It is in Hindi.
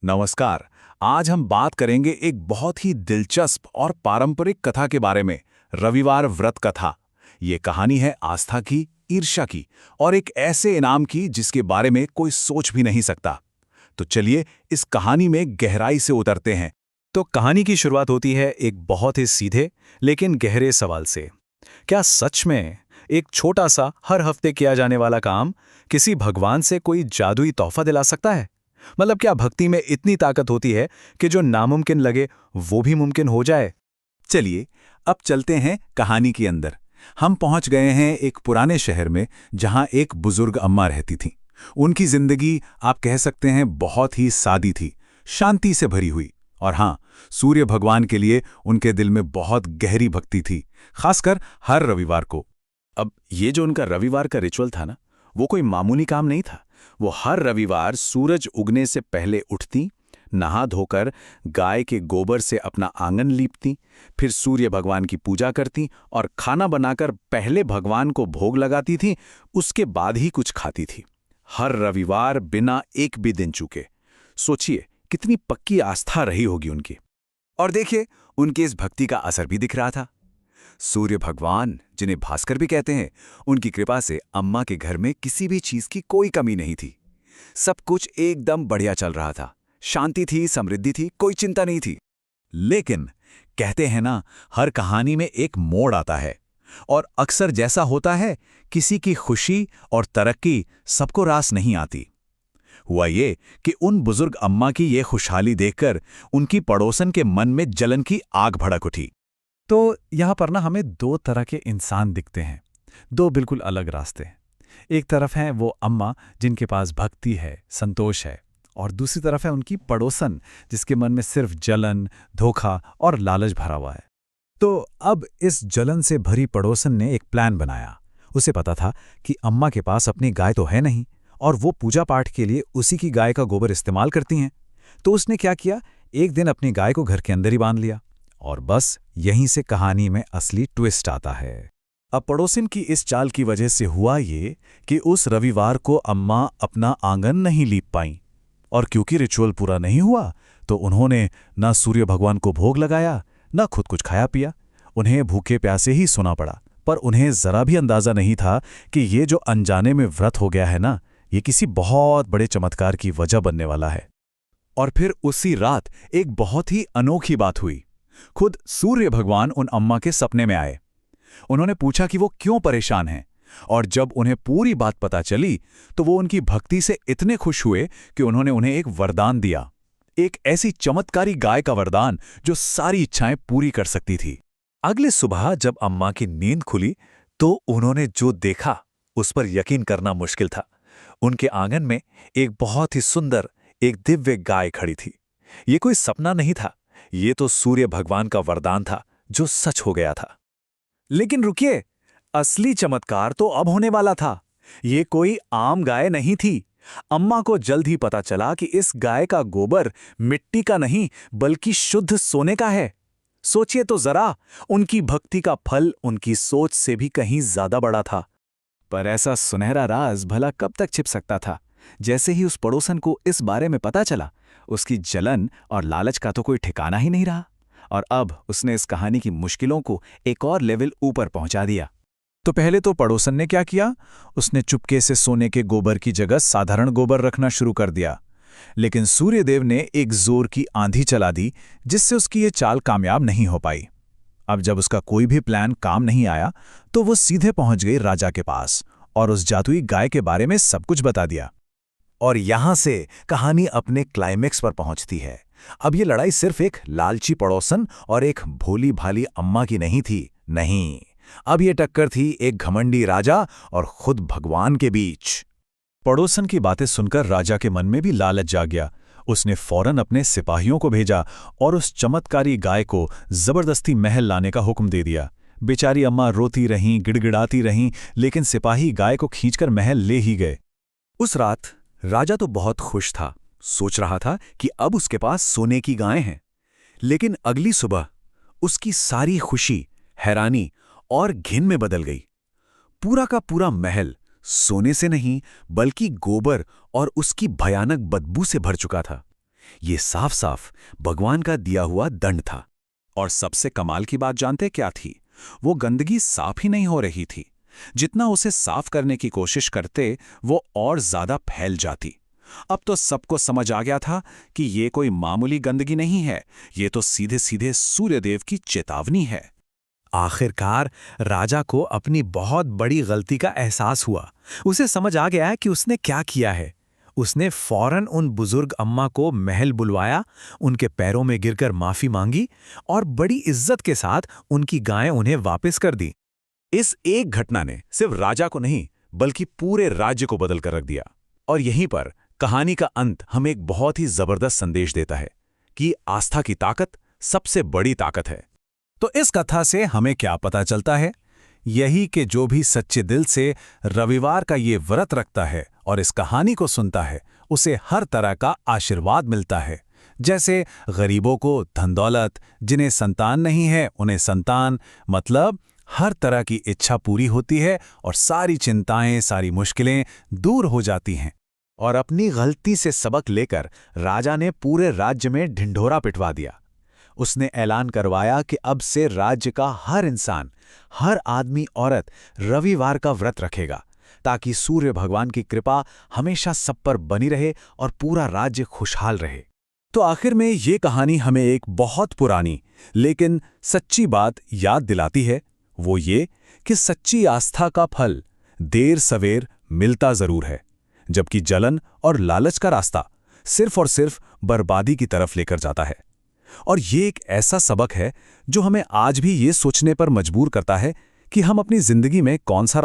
नमस्कार। आज हम बात करेंगे एक बहुत ही दिलचस्प और पारंपरिक कथा के बारे में, रविवार व्रत कथा। ये कहानी है आस्था की, ईर्ष्या की और एक ऐसे इनाम की जिसके बारे में कोई सोच भी नहीं सकता। तो चलिए इस कहानी में गहराई से उतरते हैं। तो कहानी की शुरुआत होती है एक बहुत ही सीधे लेकिन गहरे सवाल से। क्या सच में एक छोटा सा हर हफ्ते किया जाने वाला काम किसी भगवान से कोई जादुई तोहफा दिला सकता है? मतलब क्या भक्ति में इतनी ताकत होती है कि जो नामुमकिन लगे वो भी मुमकिन हो जाए? चलिए अब चलते हैं कहानी के अंदर। हम पहुंच गए हैं एक पुराने शहर में जहां एक बुजुर्ग अम्मा रहती थीं। उनकी जिंदगी आप कह सकते हैं बहुत ही सादी थी, शांति से भरी हुई। और हाँ, सूर्य भगवान के लिए उनके दिल में बहुत गहरी भक्ति थी, खासकर हर रविवार को। अब ये जो उनका रविवार का रिचुअल था ना, वो कोई मामूली काम नहीं था। वो हर रविवार सूरज उगने से पहले उठती, नहा धोकर गाय के गोबर से अपना आंगन लीपती, फिर सूर्य भगवान की पूजा करती और खाना बनाकर पहले भगवान को भोग लगाती थी, उसके बाद ही कुछ खाती थी। हर रविवार बिना एक भी दिन चूके। सोचिए कितनी पक्की आस्था रही होगी उनकी। और देखिए, उनके इस भक्ति का असर भी दिख रहा था। सूर्य भगवान, जिन्हें भास्कर भी कहते हैं, उनकी कृपा से अम्मा के घर में किसी भी चीज की कोई कमी नहीं थी। सब कुछ एकदम बढ़िया चल रहा था। शांति थी, समृद्धि थी, कोई चिंता नहीं थी। लेकिन कहते हैं ना, हर कहानी में एक मोड़ आता है। और अक्सर जैसा होता है, किसी की खुशी और तरक्की सबको रास नहीं आती। हुआ ये कि उन बुजुर्ग अम्मा की ये खुशहाली देखकर उनकी पड़ोसन के मन में जलन की आग भड़क उठी। तो यहाँ पर ना हमें दो तरह के इंसान दिखते हैं, दो बिल्कुल अलग रास्ते। एक तरफ हैं वो अम्मा जिनके पास भक्ति है, संतोष है, और दूसरी तरफ है उनकी पड़ोसन जिसके मन में सिर्फ जलन, धोखा और लालच भरा हुआ है। तो अब इस जलन से भरी पड़ोसन ने एक प्लान बनाया। उसे पता था कि अम्मा के पास अपनी गाय तो है नहीं और वो पूजा पाठ के लिए उसी की गाय का गोबर इस्तेमाल करती हैं। तो उसने क्या किया, एक दिन अपनी गाय को घर के अंदर ही बांध लिया। और बस यहीं से कहानी में असली ट्विस्ट आता है। अब पड़ोसिन की इस चाल की वजह से हुआ ये कि उस रविवार को अम्मा अपना आंगन नहीं लीप पाईं, और क्योंकि रिचुअल पूरा नहीं हुआ तो उन्होंने ना सूर्य भगवान को भोग लगाया, ना खुद कुछ खाया पिया। उन्हें भूखे प्यासे ही सोना पड़ा। पर उन्हें जरा भी अंदाजा नहीं था कि ये जो अनजाने में व्रत हो गया है ना, ये किसी बहुत बड़े चमत्कार की वजह बनने वाला है। और फिर उसी रात एक बहुत ही अनोखी बात हुई। खुद सूर्य भगवान उन अम्मा के सपने में आए। उन्होंने पूछा कि वो क्यों परेशान हैं, और जब उन्हें पूरी बात पता चली तो वो उनकी भक्ति से इतने खुश हुए कि उन्होंने उन्हें एक वरदान दिया। एक ऐसी चमत्कारी गाय का वरदान जो सारी इच्छाएं पूरी कर सकती थी। अगली सुबह जब अम्मा की नींद खुली तो उन्होंने जो देखा उस पर यकीन करना मुश्किल था। उनके आंगन में एक बहुत ही सुंदर, एक दिव्य गाय खड़ी थी। ये कोई सपना नहीं था, ये तो सूर्य भगवान का वरदान था जो सच हो गया था। लेकिन रुकिए, असली चमत्कार तो अब होने वाला था। ये कोई आम गाय नहीं थी। अम्मा को जल्द ही पता चला कि इस गाय का गोबर मिट्टी का नहीं बल्कि शुद्ध सोने का है। सोचिए तो जरा, उनकी भक्ति का फल उनकी सोच से भी कहीं ज्यादा बड़ा था। पर ऐसा सुनहरा राज भला कब तक छिप सकता था? जैसे ही उस पड़ोसन को इस बारे में पता चला, उसकी जलन और लालच का तो कोई ठिकाना ही नहीं रहा। और अब उसने इस कहानी की मुश्किलों को एक और लेवल ऊपर पहुंचा दिया। तो पहले तो पड़ोसन ने क्या किया, उसने चुपके से सोने के गोबर की जगह साधारण गोबर रखना शुरू कर दिया। लेकिन सूर्यदेव ने एक जोर की आंधी चला दी जिससे उसकी ये चाल कामयाब नहीं हो पाई। अब जब उसका कोई भी प्लान काम नहीं आया तो वो सीधे पहुंच गई राजा के पास और उस जादुई गाय के बारे में सब कुछ बता दिया। और यहां से कहानी अपने क्लाइमेक्स पर पहुंचती है। अब ये लड़ाई सिर्फ एक लालची पड़ोसन और एक भोली भाली अम्मा की नहीं थी। नहीं, अब ये टक्कर थी एक घमंडी राजा और खुद भगवान के बीच। पड़ोसन की बातें सुनकर राजा के मन में भी लालच जाग गया। उसने फौरन अपने सिपाहियों को भेजा और उस चमत्कारी गाय को जबरदस्ती महल लाने का हुक्म दे दिया। बेचारी अम्मा रोती रहीं, गिड़गिड़ाती रहीं, लेकिन सिपाही गाय को खींचकर महल ले ही गए। उस रात राजा तो बहुत खुश था, सोच रहा था कि अब उसके पास सोने की गायें हैं। लेकिन अगली सुबह उसकी सारी खुशी, हैरानी और घिन में बदल गई। पूरा का पूरा महल सोने से नहीं बल्कि गोबर और उसकी भयानक बदबू से भर चुका था। ये साफ साफ भगवान का दिया हुआ दंड था। और सबसे कमाल की बात जानते क्या थी? वो गंदगी साफ ही नहीं हो रही थी। जितना उसे साफ करने की कोशिश करते, वो और ज्यादा फैल जाती। अब तो सबको समझ आ गया था कि ये कोई मामूली गंदगी नहीं है, ये तो सीधे सीधे सूर्यदेव की चेतावनी है। आखिरकार राजा को अपनी बहुत बड़ी गलती का एहसास हुआ। उसे समझ आ गया कि उसने क्या किया है। उसने फौरन उन बुजुर्ग अम्मा को महल बुलवाया, उनके पैरों में गिरकर माफी मांगी और बड़ी इज्जत के साथ उनकी गायें उन्हें वापस कर दी। इस एक घटना ने सिर्फ राजा को नहीं बल्कि पूरे राज्य को बदल कर रख दिया। और यहीं पर कहानी का अंत हमें एक बहुत ही जबरदस्त संदेश देता है कि आस्था की ताकत सबसे बड़ी ताकत है। तो इस कथा से हमें क्या पता चलता है? यही कि जो भी सच्चे दिल से रविवार का ये व्रत रखता है और इस कहानी को सुनता है, उसे हर तरह का आशीर्वाद मिलता है। जैसे गरीबों को धन दौलत, जिन्हें संतान नहीं है उन्हें संतान, मतलब हर तरह की इच्छा पूरी होती है और सारी चिंताएं, सारी मुश्किलें दूर हो जाती हैं। और अपनी गलती से सबक लेकर राजा ने पूरे राज्य में ढिंढोरा पिटवा दिया। उसने ऐलान करवाया कि अब से राज्य का हर इंसान, हर आदमी औरत रविवार का व्रत रखेगा, ताकि सूर्य भगवान की कृपा हमेशा सब पर बनी रहे और पूरा राज्य खुशहाल रहे। तो आखिर में ये कहानी हमें एक बहुत पुरानी लेकिन सच्ची बात याद दिलाती है। वो ये कि सच्ची आस्था का फल देर सवेर मिलता जरूर है, जबकि जलन और लालच का रास्ता सिर्फ और सिर्फ बर्बादी की तरफ लेकर जाता है। और ये एक ऐसा सबक है जो हमें आज भी ये सोचने पर मजबूर करता है कि हम अपनी जिंदगी में कौन सा